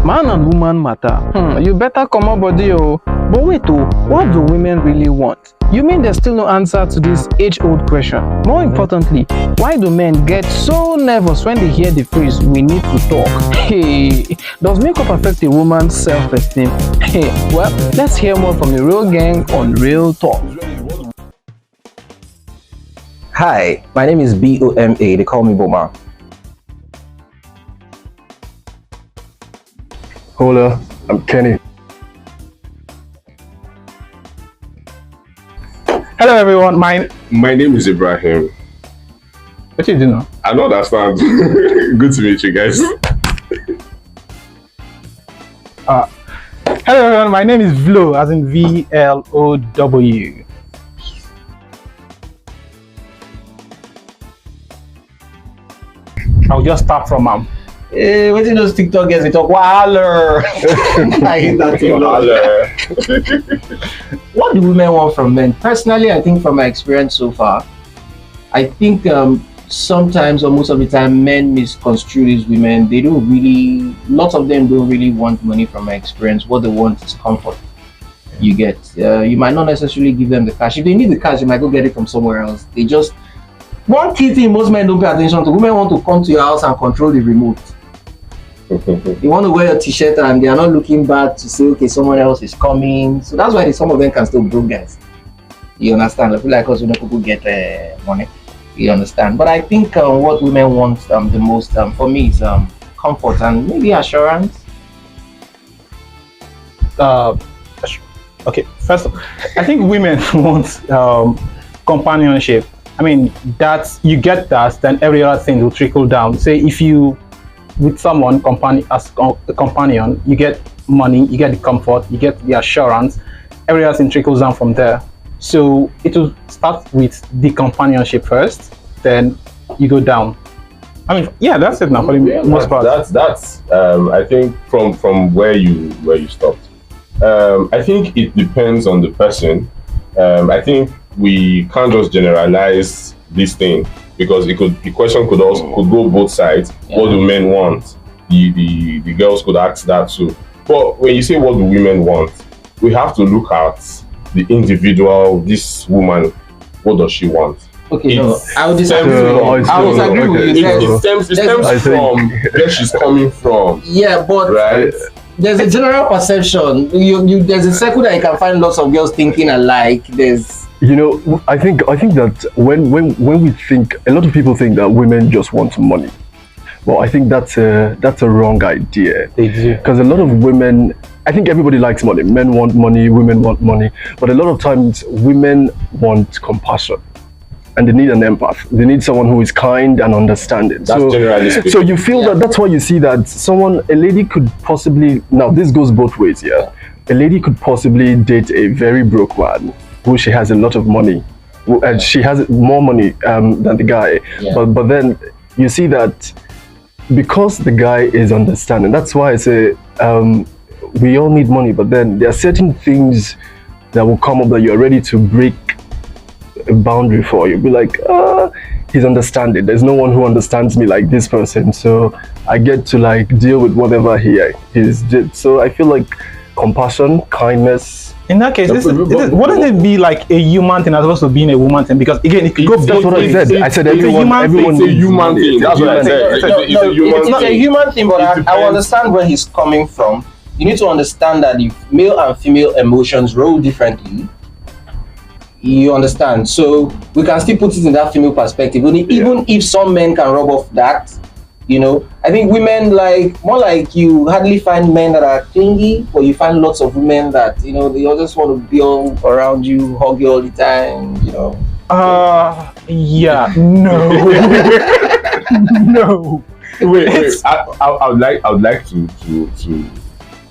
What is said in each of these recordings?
Man and woman matter. You better come up body oh. But wait oh, what do women really want? You mean there's still no answer to this age-old question? More importantly, why do men get so nervous when they hear the phrase "we need to talk"? Hey, does makeup affect a woman's self-esteem? Hey, well, let's hear more from the real gang on Real Talk. Hi, my name is Boma. They call me Boma. Hola, I'm Kenny. Hello everyone, my name is Ibrahim. What do you do now? I don't understand. Good to meet you guys. Hello everyone, my name is Vlow, as in VLOW. I'll just start from Hey, what do those TikTok guys? They talk waller. I hate that thing. What do women want from men? Personally, I think from my experience so far, I think sometimes or most of the time men misconstrue these women. They don't really, lots of them don't really want money from my experience. What they want is comfort. You get, you might not necessarily give them the cash. If they need the cash, you might go get it from somewhere else. They just, one key thing most men don't pay attention to, women want to come to your house and control the remote. They want to wear a t-shirt and they are not looking back to say, okay, someone else is coming. So that's why some of them can still broke guys. You understand? I feel like us, people get money. You understand? But I think what women want the most for me is comfort and maybe assurance. Okay, first, I think women want companionship. I mean, that's, you get that, then every other thing will trickle down. Say if you with someone as a companion, you get money, you get the comfort, you get the assurance, every other thing trickles down from there. So it will start with the companionship first, then you go down. I mean, yeah, that's it now for the most part. That's I think from where you stopped. I think it depends on the person. I think we can't just generalize this thing, because the question could go both sides. Yeah. What do men want? The girls could ask that too. But when you say what do women want, we have to look at the individual. This woman, what does she want? Okay, I would disagree with you. It stems from where she's coming from. Yeah, but right? There's a general perception. There's a circle that you can find lots of girls thinking alike. You know, I think that when we think, a lot of people think that women just want money. Well, I think that's a wrong idea. They do. Because a lot of women, I think everybody likes money. Men want money, women want money. But a lot of times women want compassion. And they need an empath. They need someone who is kind and understanding. That's generally speaking. So you feel that's why you see that a lady could possibly, now this goes both ways, yeah. A lady could possibly date a very broke man, who she has a lot of money, and she has more money than the guy. Yeah. But then you see that because the guy is understanding, that's why I say we all need money, but then there are certain things that will come up that you're ready to break a boundary for. You'll be like, he's understanding. There's no one who understands me like this person, so I get to like deal with whatever he is. So I feel like compassion, kindness. In that case, wouldn't it be like a human thing as opposed to being a woman thing? Because again, it could go both ways. I said everyone. It's a human thing. That's what I said. It's not a human thing, but I understand where he's coming from. You need to understand that if male and female emotions roll differently, you understand. So we can still put it in that female perspective. Even if some men can rub off that, you know, I think women more like you hardly find men that are clingy, but you find lots of women that, you know, they just want to be all around you, hug you all the time, you know. Yeah, no. No. Wait. I would like to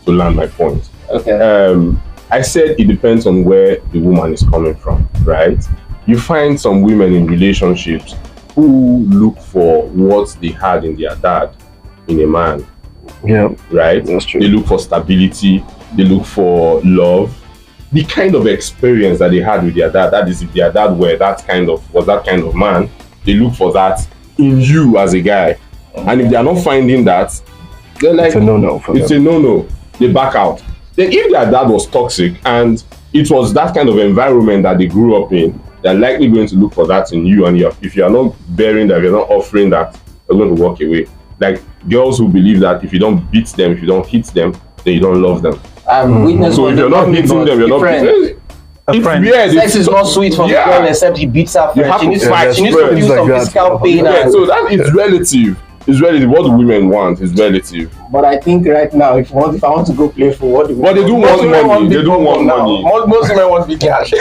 land my point. Okay. I said it depends on where the woman is coming from, right? You find some women in relationships who look for what they had in their dad in a man. Yeah. Right? That's true. They look for stability, they look for love. The kind of experience that they had with their dad, that is if their dad was that kind of man, they look for that in you as a guy. And if they are not finding that, They're like, It's a no-no for it's them. a no-no. They back out. Then if their dad was toxic and it was that kind of environment that they grew up in, they're likely going to look for that in you. And if you are not bearing that, if you're not offering that, they're going to walk away. Like girls who believe that if you don't beat them, if you don't hit them, then you don't love them. I've witnessed So what if they you're not call me, hitting but them, you're not friend. beating. A friend. Sex is not sweet for the girl except he beats her You friend. have She to needs fight. to, she needs to Friends feel like some that. physical pain. Yeah, and- so that is relative. It's relative. What do women want is relative. But I think right now, if I want to go play for what do But they do most want women money. They big do bum want now. money. Most women want big cash.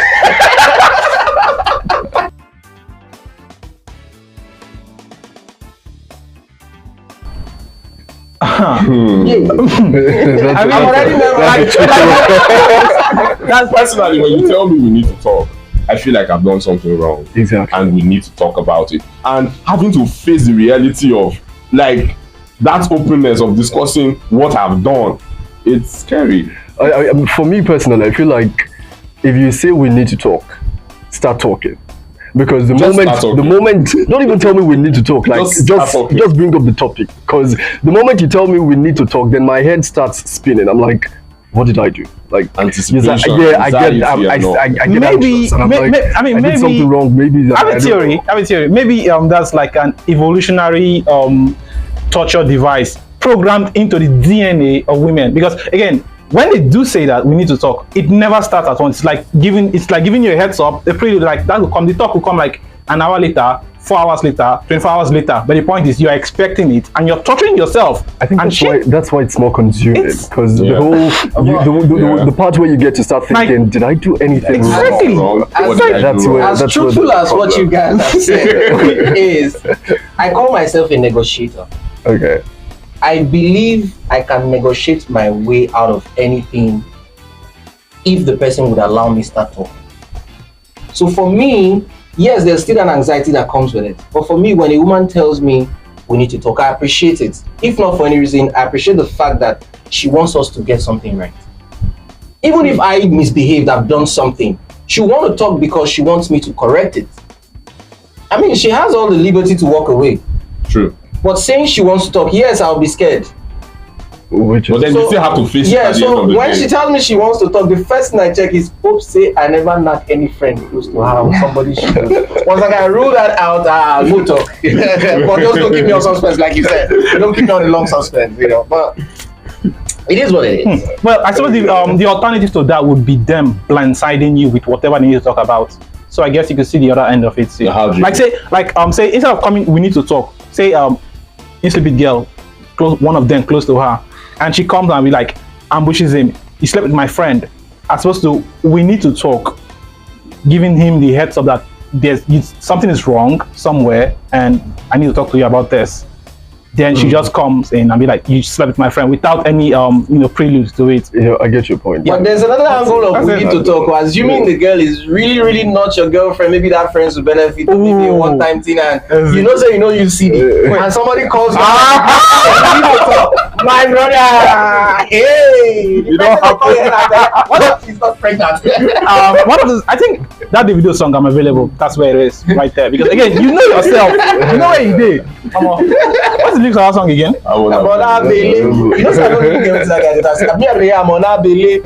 I'm already That's personally when you tell me we need to talk, I feel like I've done something wrong. Exactly. And we need to talk about it. And having to face the reality of like that openness of discussing what I've done, it's scary. For me personally, I feel like if you say we need to talk, start talking. Because the Just moment, start talking. the moment, don't even tell me we need to talk. Like Just just start talking. just bring up the topic. Because the moment you tell me we need to talk, then my head starts spinning. I'm like, what did I do? Like Anticipation, yeah, I anxiety, get, I and all. get Maybe- anxious, and I'm may- like, may- I mean, I did maybe- something wrong. Maybe I have a theory. Maybe that's like an evolutionary torture device programmed into the DNA of women. Because again, when they do say that we need to talk, it never starts at once. It's like giving you a heads up. The prelude, like that will come. The talk will come like an hour later, 4 hours later, 24 hours later. But the point is, you're expecting it and you're torturing yourself. I think and that's why it's more consuming, It's- because Yeah. the whole the part where you get to start thinking, did I do anything Exactly. wrong? What did I do That's wrong? where- as that's truthful the as what problem. you guys have said is, I call myself a negotiator. Okay. I believe I can negotiate my way out of anything if the person would allow me start talking. So for me, yes, there's still an anxiety that comes with it. But for me, when a woman tells me we need to talk, I appreciate it. If not for any reason, I appreciate the fact that she wants us to get something right. Even if I misbehaved, I've done something, she want to talk because she wants me to correct it. I mean, she has all the liberty to walk away. True. But saying she wants to talk, yes, I'll be scared. Which But is then you still have to face it Yeah, at the end so of the when day. she tells me she wants to talk, the first thing I check is hope say I never knock any friend close to her or somebody should. Once I can rule that out, we'll talk. But just don't keep me on suspense, like you said. Don't keep me on the long suspense, you know. But it is what it is. well, I suppose the alternative to that would be them blindsiding you with whatever they need to talk about. So I guess you could see the other end of it too. Yeah, how do you- Like say instead of coming, we need to talk. Say you sleep with girl, one of them close to her, and she comes and be like ambushes him. He slept with my friend. As opposed to we need to talk, giving him the heads up that something is wrong somewhere, and I need to talk to you about this. Then she just comes in and be like, you slept with my friend without any prelude to it. Yeah, I get your point. But there's another angle of That's we it. need to talk. Assuming the girl is really, really not your girlfriend, maybe that friends will benefit, or maybe a Ooh. one-time thing, and Is you it? know, say you know you see it, and somebody calls you, we need to talk. My brother, hey, You don't have to- what if she's not pregnant? One of those, I think that Davido song I'm available. That's where it is, right there. Because again, you know yourself, you know where you did. Come on, what's the lyrics of that song again? I would have- I'm on a belly. You know, so I don't really get into that guy. That's I'm on a belly.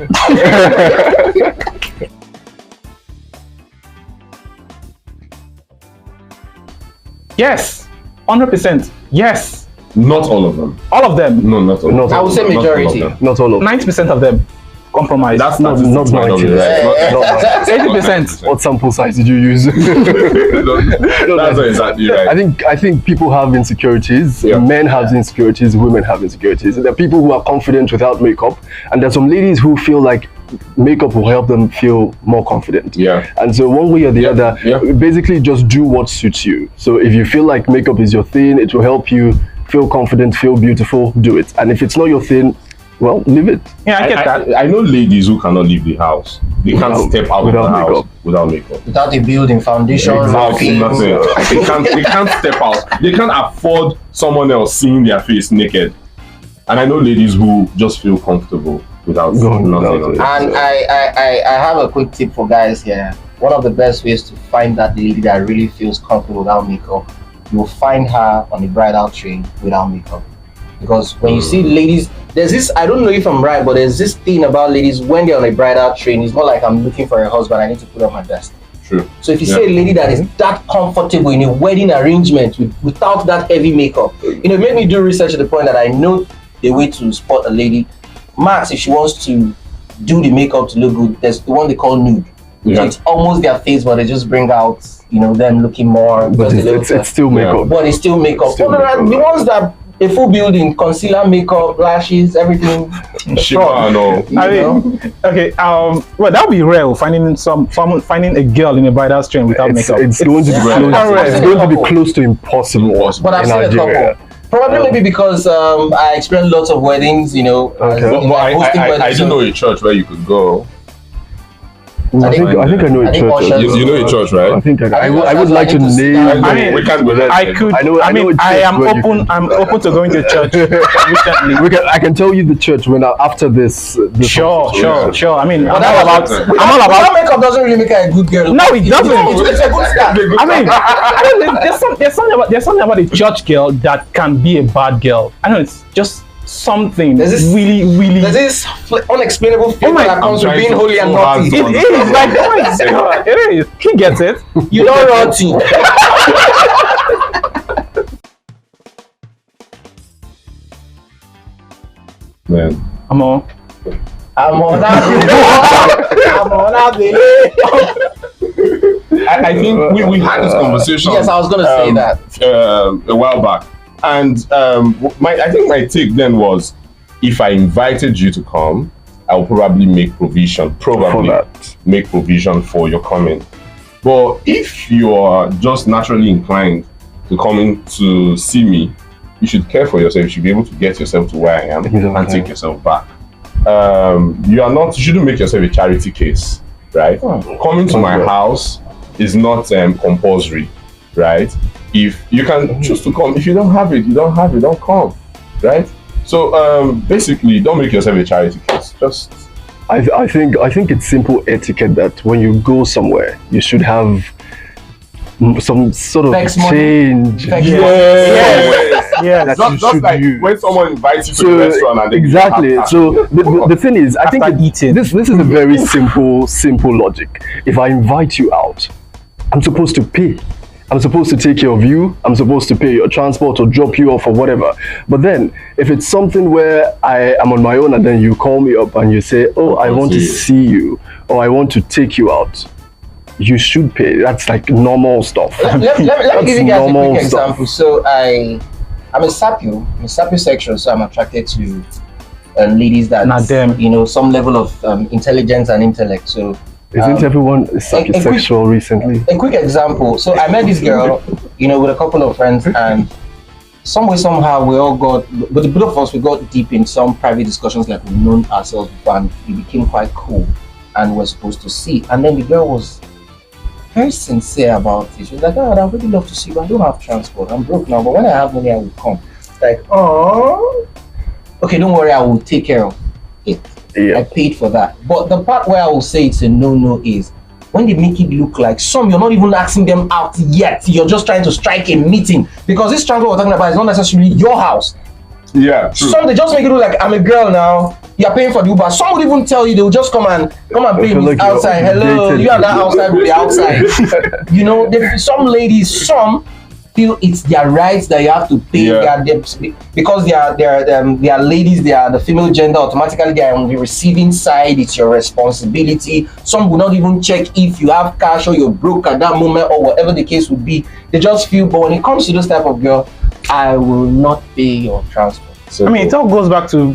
Yes, 100%. Yes, Not all of them. all of them. No, not all. Not of all. I would say them. Not all of majority. them. Not all of 90% of them compromise. That's Not not 90. right. 80%. What sample size did you use? That's exactly right. I think people have insecurities. Yeah. Men have insecurities. Women have insecurities. There are people who are confident without makeup, and there's some ladies who feel like makeup will help them feel more confident. Yeah. And so one way or the other, yeah. basically just do what suits you. So if you feel like makeup is your thing, it will help you feel confident, feel beautiful, do it. And if it's not your thing, well, leave it. Yeah, I get that. I know ladies who cannot leave the house. They can't Without- step out of without the house makeup. without makeup. Without a building foundation, Exactly, rocking. nothing. They can't step out. They can't afford someone else seeing their face naked. And I know ladies who just feel comfortable without Going nothing without on it. their And face. I have a quick tip for guys here. One of the best ways to find that lady that really feels comfortable without makeup, you'll find her on the bridal train without makeup. Because when you see ladies, there's this, I don't know if I'm right, but there's this thing about ladies when they're on a bridal train, it's more like I'm looking for a husband, I need to put on my best. True. So if you see a lady that is that comfortable in a wedding arrangement without that heavy makeup, it made me do research to the point that I know the way to spot a lady. Max, if she wants to do the makeup to look good, there's the one they call nude. Yeah. So it's almost their face, but they just bring out, them looking more. But it's still makeup. But it's still makeup. The ones that a full building, concealer, makeup, lashes, everything. Shiva and all. Okay. Well, that would be rare finding a girl in a bridal train without makeup. It's going to be It's going to be close to impossible. But I've in seen Nigeria. a couple. Probably maybe because I experienced lots of weddings, Okay. But I do know a church where you could go. I think I know a church. You know a church, right? I think I would like to name. I mean, we can't go there. I could. I am open. I'm open to going to church recently. I can tell you the church after this. Sure. I mean, I'm That all was- about. That makeup doesn't really make her a good girl. No, it doesn't. It's a good start. I mean, there's something about a church girl that can be a bad girl. I know it's just something There's this- really. There's this unexplainable feeling my- that comes I'm with being trying to holy and so hard naughty. to- It is like, oh my God, it is. He gets it. You don't naughty. Man. I'm on. I'm on that. I think we had this conversation. Yes, I was gonna say that. A while back, and I think my take then was, if I invited you to come, I will probably make provision. For that. Make provision for your coming. But if you are just naturally inclined to come in to see me, you should care for yourself. You should be able to get yourself to where I am and take yourself back. You shouldn't make yourself a charity case, right? Coming to my house is not compulsory, right? If you can choose to come, if you don't have it, don't come, right? So basically, don't make yourself a charity case. Just I think it's simple etiquette that when you go somewhere, you should have some sort of Vex money. change. Vex Yeah. That you just should like use. when someone invites you to the restaurant and they exactly. So the thing is, I think After eating. this is a very simple logic. If I invite you out, I'm supposed to pay. I'm supposed to take care of you. I'm supposed to pay your transport or drop you off or whatever. But then, if it's something where I am on my own and then you call me up and you say, "Oh, I want to see you," or "I want to take you out," you should pay. That's like normal stuff. Let me give you guys a normal quick stuff. example. So I'm a sapio section, so I'm attracted to ladies that Not them. some level of intelligence and intellect. So Isn't everyone sapiosexual recently? a quick example. So I met this girl, with a couple of friends, and some way somehow we all got, but the both of us we got deep in some private discussions, like we've known ourselves before, and we became quite cool, and we're supposed to see. And then the girl was very sincere about it. She was like, "Oh, I'd really love to see you, but I don't have transport. I'm broke now, but when I have money, I will come." Like, oh, okay, don't worry, I will take care of it. Yeah. I paid for that. But the part where I will say it's a no is when they make it look like you're not even asking them out yet. You're just trying to strike a meeting, because this transport we're talking about is not necessarily your house. Yeah, true. Some they just make it look like I'm a girl now. You're paying for the Uber. Some would even tell you they will just come and pay me like outside. Hello, dated you and that outside will be outside. Some ladies, feel it's their rights that you have to pay because they are ladies, they are the female gender, automatically they are on the receiving side, it's your responsibility. Some will not even check if you have cash or you're broke at that moment or whatever the case would be. They just feel, but when it comes to this type of girl, I will not pay your transport. I mean, it all goes back to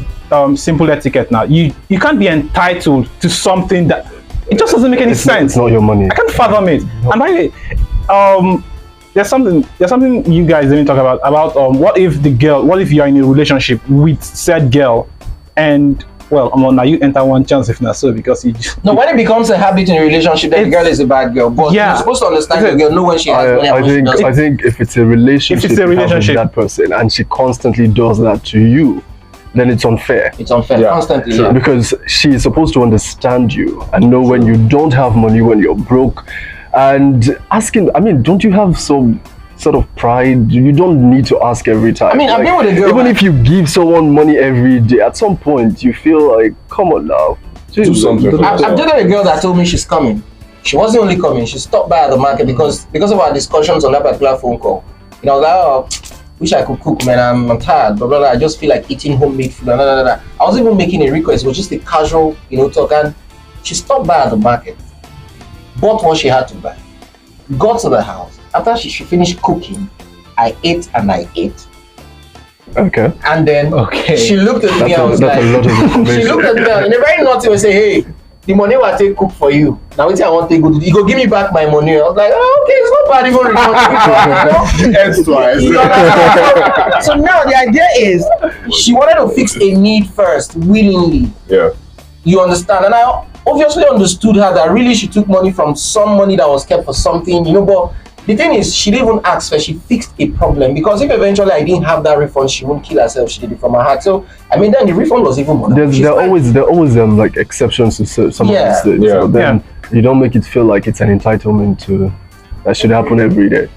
simple etiquette now. You can't be entitled to something that it just doesn't make any sense. It's not your money. I can't fathom it. And by the way, there's something you guys didn't talk about what if you're in a relationship with said girl, and now you enter one chance if not so, because you just, when it becomes a habit in a relationship, then the girl is a bad girl. But you're supposed to understand the girl, know when she has money and when she doesn't. I think if it's a relationship, you have with that person and she constantly does that to you, then it's unfair. It's unfair, constantly. True. Because she is supposed to understand you and know when you don't have money, when you're broke, and asking. I mean, don't you have some sort of pride. You don't need to ask every time. I mean, I've been with a girl. Even if you give someone money every day, at some point you feel like, come on now, Do something for I've dated a girl that told me she's coming. She wasn't only coming, she stopped by at the market because of our discussions on that particular phone call. You know, I was like, oh, wish I could cook, man. I'm tired. Blah, blah, blah. I just feel like eating homemade food. Blah, blah, blah. I was even making a request. It was just a casual, talk. And she stopped by at the market, bought what she had to buy, got to the house. After she finished cooking, I ate and I ate. Okay. And then she looked at me and was like, a lot of information. she looked at me and in a very naughty way say, hey, the money will take cook for you. Now I want to go to, you go give me back my money. I was like, oh, okay, it's not bad even twice. So now the idea is she wanted to fix a need first, willingly. Yeah. You understand? And I obviously understood her that really she took money from some money that was kept for something, but the thing is, she didn't even ask for, she fixed a problem. Because if eventually I didn't have that refund, she wouldn't kill herself. She did it from her heart. So, I mean, then the refund was even more. There are always like exceptions to some of these things. Yeah. So then you don't make it feel like it's an entitlement to that should happen every day.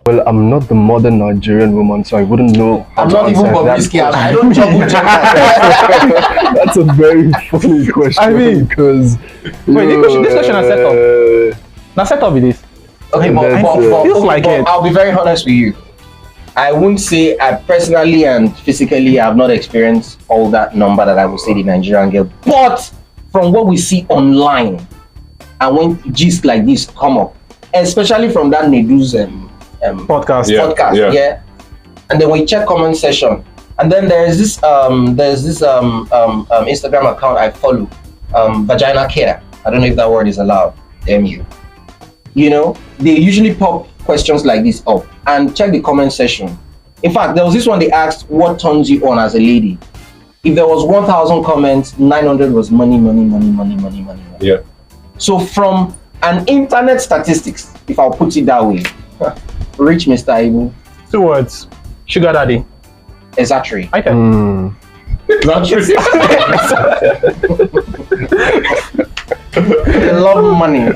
Well, I'm not the modern Nigerian woman, so I wouldn't know. I'm not even Bobrisky. I don't juggle gender. That's a very funny question. I mean, because wait, this question is set up. Now set up with this. Okay, but I'll be very honest with you. I wouldn't say I personally and physically have not experienced all that number that I would say the Nigerian girl. But from what we see online, and when gist like this come up, especially from that Nedu's Podcast. Yeah. And then we check comment section, and then there's this Instagram account I follow, Vagina Care. I don't know if that word is allowed. MU. They usually pop questions like this up and check the comment section. In fact, there was this one they asked, what turns you on as a lady? If there was 1,000 comments, 900 was money. Yeah. So from an internet statistics, if I'll put it that way, rich Mr. Ibu. 2 words. Sugar daddy. Exactly. Okay. They love money.